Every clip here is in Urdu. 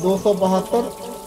272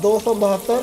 272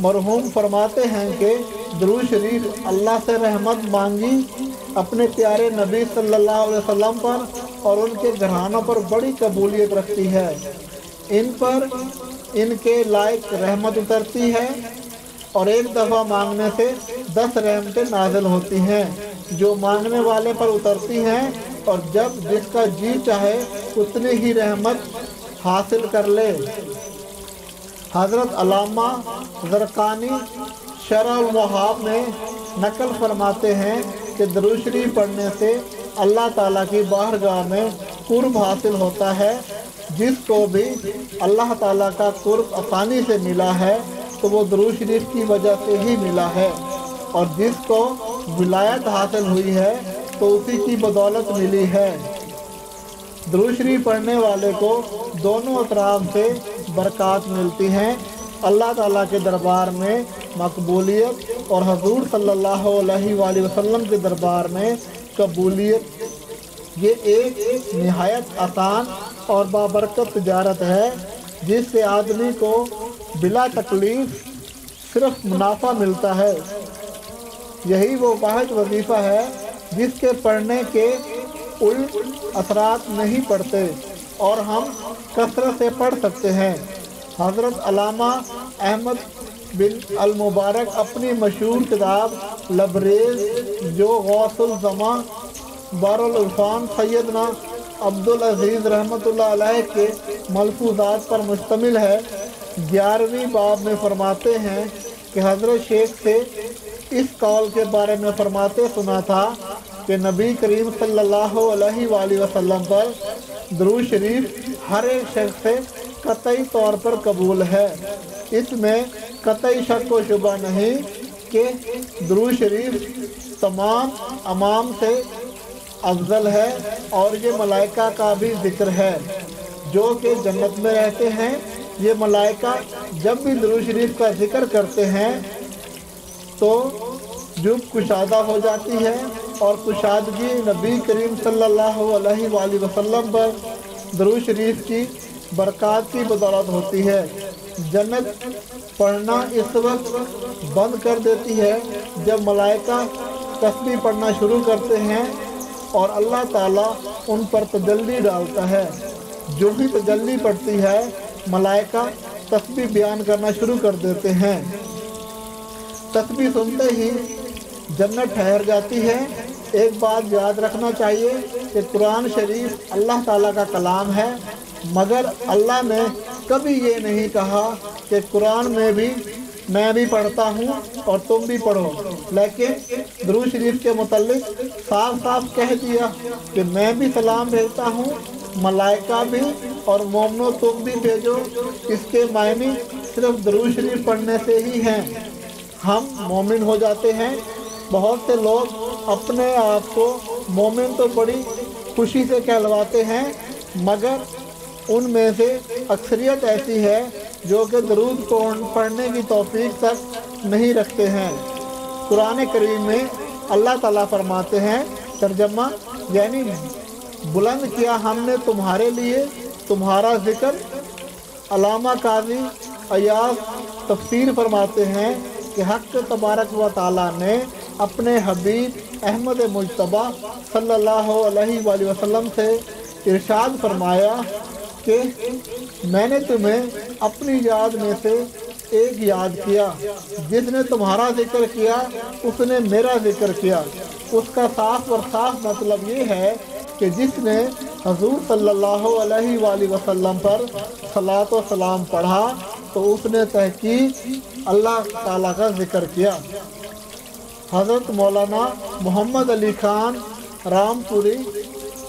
مرحوم فرماتے ہیں کہ درود شریف اللہ سے رحمت مانگی اپنے پیارے نبی صلی اللہ علیہ وسلم پر اور ان کے گھرانوں پر بڑی قبولیت رکھتی ہے۔ ان پر ان کے لائق رحمت اترتی ہے اور ایک دفعہ مانگنے سے 10 رحمتیں نازل ہوتی ہیں جو مانگنے والے پر اترتی ہیں، اور جب جس کا جی چاہے اتنی ہی رحمت حاصل کر لے۔ حضرت علامہ زرقانی شرح الوہاب میں نقل فرماتے ہیں کہ درود شریف پڑھنے سے اللہ تعالیٰ کی بارگاہ میں قرب حاصل ہوتا ہے۔ جس کو بھی اللہ تعالیٰ کا قرب آسانی سے ملا ہے تو وہ درود شریف کی وجہ سے ہی ملا ہے، اور جس کو ولایت حاصل ہوئی ہے تو اسی کی بدولت ملی ہے۔ درود شریف پڑھنے والے کو دونوں اطراف سے برکات ملتی ہیں، اللہ تعالیٰ کے دربار میں مقبولیت اور حضور صلی اللہ علیہ وآلہ وسلم کے دربار میں قبولیت۔ یہ ایک نہایت آسان اور بابرکت تجارت ہے جس سے آدمی کو بلا تکلیف صرف منافع ملتا ہے۔ یہی وہ واحد وظیفہ ہے جس کے پڑھنے کے الٹ اثرات نہیں پڑتے اور ہم کثرت سے پڑھ سکتے ہیں۔ حضرت علامہ احمد بن المبارک اپنی مشہور کتاب لبریز جو غوث الزمان بارالعرفان سیدنا عبدالعزیز رحمۃ اللہ علیہ کے ملفوظات پر مشتمل ہے، 11ویں باب میں فرماتے ہیں کہ حضرت شیخ سے اس قول کے بارے میں فرماتے سنا تھا کہ نبی کریم صلی اللہ علیہ وآلہ وسلم پر درود شریف ہر ایک شخص سے قطعی طور پر قبول ہے۔ اس میں قطعی شک و شبہ نہیں کہ درود شریف تمام امام سے افضل ہے، اور یہ ملائکہ کا بھی ذکر ہے جو کہ جنت میں رہتے ہیں۔ یہ ملائکہ جب بھی درود شریف کا ذکر کرتے ہیں تو جب کشادہ ہو جاتی ہے، اور کشادگی نبی کریم صلی اللہ علیہ وآلہ وسلم پر درود شریف کی برکات کی بدولت ہوتی ہے۔ جنت پڑھنا اس وقت بند کر دیتی ہے جب ملائکہ تسبیح پڑھنا شروع کرتے ہیں اور اللہ تعالیٰ ان پر تجلی ڈالتا ہے۔ جو بھی تجلی پڑتی ہے ملائکہ تسبیح بیان کرنا شروع کر دیتے ہیں۔ تسبیح سنتے ہی جنت ٹھہر جاتی ہے۔ ایک بات یاد رکھنا چاہیے کہ قرآن شریف اللہ تعالیٰ کا کلام ہے، مگر اللہ نے کبھی یہ نہیں کہا کہ قرآن میں بھی میں بھی پڑھتا ہوں اور تم بھی پڑھو، لیکن درود شریف کے متعلق صاف صاف کہہ دیا کہ میں بھی سلام بھیجتا ہوں، ملائکہ بھی، اور مومنو تم بھی بھیجو۔ اس کے معنی صرف درود شریف پڑھنے سے ہی ہیں، ہم مومن ہو جاتے ہیں۔ بہت سے لوگ اپنے آپ کو مومن تو بڑی خوشی سے کہلواتے ہیں، مگر ان میں سے اکثریت ایسی ہے جو کہ درود پڑھنے کی توفیق تک نہیں رکھتے ہیں۔ قرآن کریم میں اللہ تعالیٰ فرماتے ہیں، ترجمہ یعنی بلند کیا ہم نے تمہارے لیے تمہارا ذکر۔ علامہ قاضی ایاز تفسیر فرماتے ہیں کہ حق تبارک و تعالیٰ نے اپنے حبیب احمد مجتبیٰ صلی اللہ علیہ وآلہ وسلم سے ارشاد فرمایا کہ میں نے تمہیں اپنی یاد میں سے ایک یاد کیا، جس نے تمہارا ذکر کیا اس نے میرا ذکر کیا۔ اس کا صاف اور صاف مطلب یہ ہے کہ جس نے حضور صلی اللہ علیہ وآلہ وسلم پر صلاۃ و سلام پڑھا تو اس نے تحقیق اللہ تعالیٰ کا ذکر کیا۔ حضرت مولانا محمد علی خان رام پوری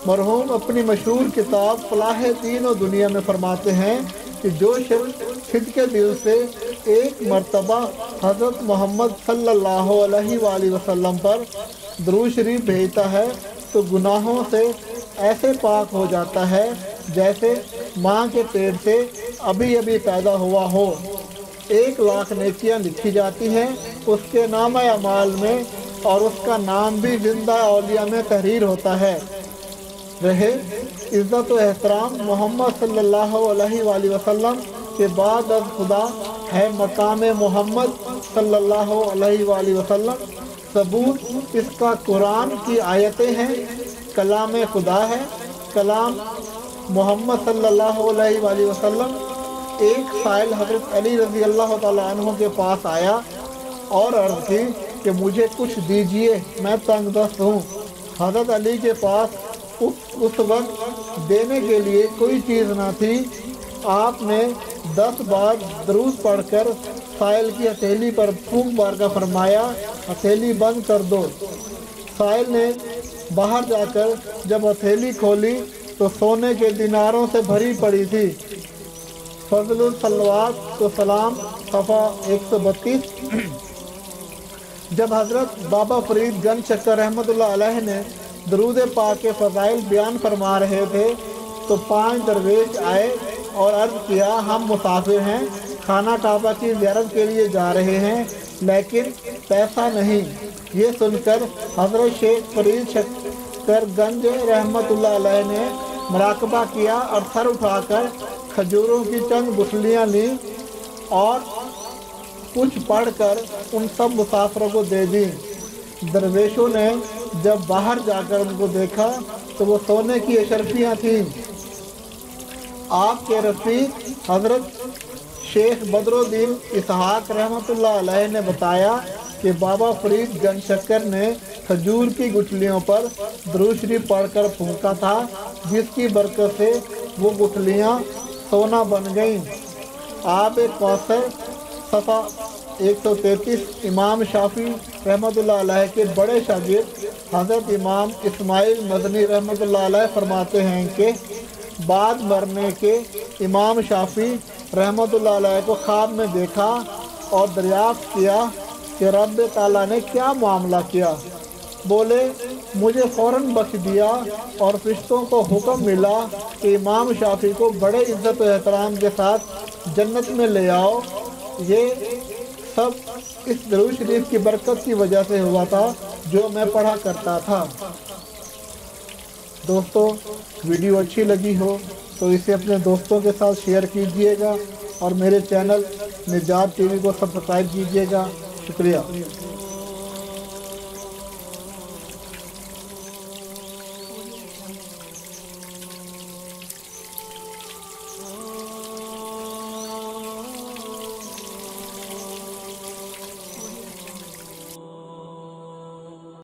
مرحوم اپنی مشہور کتاب فلاح دین و دنیا میں فرماتے ہیں کہ جو شخص صدقے دل سے ایک مرتبہ حضرت محمد صلی اللہ علیہ وآلہ وسلم پر درود شریف بھیجتا ہے تو گناہوں سے ایسے پاک ہو جاتا ہے جیسے ماں کے پیٹ سے ابھی ابھی پیدا ہوا ہو۔ 1,00,000 نیکیاں لکھی جاتی ہیں اس کے نامہ اعمال میں، اور اس کا نام بھی زندہ اولیاء میں تحریر ہوتا ہے۔ رہے عزت و احترام محمد صلی اللہ علیہ وآلہ وسلم کے بعد از خدا ہے مقام محمد صلی اللہ علیہ وآلہ وسلم۔ ثبوت اس کا قرآن کی آیتیں ہیں، کلام خدا ہے، کلام محمد صلی اللہ علیہ وآلہ وسلم۔ ایک سائل حضرت علی رضی اللہ تعالیٰ عنہ کے پاس آیا اور عرض کی کہ مجھے کچھ دیجئے، میں تنگ دست ہوں۔ حضرت علی کے پاس اس وقت دینے کے لیے کوئی چیز نہ تھی۔ آپ نے 10 بار درود پڑھ کر سائل کی ہتھیلی پر پھونک مار کر فرمایا ہتھیلی بند کر دو۔ سائل نے باہر جا کر جب ہتھیلی کھولی تو سونے کے دیناروں سے بھری پڑی تھی۔ فضل الصلوات و سلام صفحہ 132۔ جب حضرت بابا فرید گنج شکر رحمۃ اللہ علیہ نے درود پاک کے فضائل بیان فرما رہے تھے تو 5 درویش آئے اور عرض کیا ہم مسافر ہیں، خانہ کعبہ کی زیارت کے لیے جا رہے ہیں لیکن پیسہ نہیں۔ یہ سن کر حضرت شیخ فرید شکر گنج رحمۃ اللہ علیہ نے مراقبہ کیا اور سر اٹھا کر کھجوروں کی چند گٹھلیاں لیں اور کچھ پڑھ کر ان سب مسافروں کو دے دیں۔ درویشوں نے جب باہر جا کر ان کو دیکھا تو وہ سونے کی اشرفیاں تھیں۔ آپ کے رفیق حضرت شیخ بدر الدین اسحاق رحمۃ اللہ علیہ نے بتایا کہ بابا فرید گنج شکر نے کھجور کی گٹھلیوں پر درود شریف پڑھ کر پھونکا تھا، جس کی برکت سے وہ گٹھلیاں سونا بن گئیں۔ آب کوثر صفحہ 133۔ امام شافعی رحمۃ اللہ علیہ کے بڑے شاگرد حضرت امام اسماعیل مدنی رحمۃ اللہ علیہ فرماتے ہیں کہ بعد مرنے کے امام شافعی رحمۃ اللہ علیہ کو خواب میں دیکھا اور دریافت کیا کہ رب تعالیٰ نے کیا معاملہ کیا۔ بولے مجھے فوراً بخش دیا اور فرشتوں کو حکم ملا کہ امام شافعی کو بڑے عزت و احترام کے ساتھ جنت میں لے آؤ۔ یہ سب اس درود شریف کی برکت کی وجہ سے ہوا تھا جو میں پڑھا کرتا تھا۔ دوستو ویڈیو اچھی لگی ہو تو اسے اپنے دوستوں کے ساتھ شیئر کیجئے گا اور میرے چینل نجات ٹی وی کو سبسکرائب کیجئے گا۔ شکریہ۔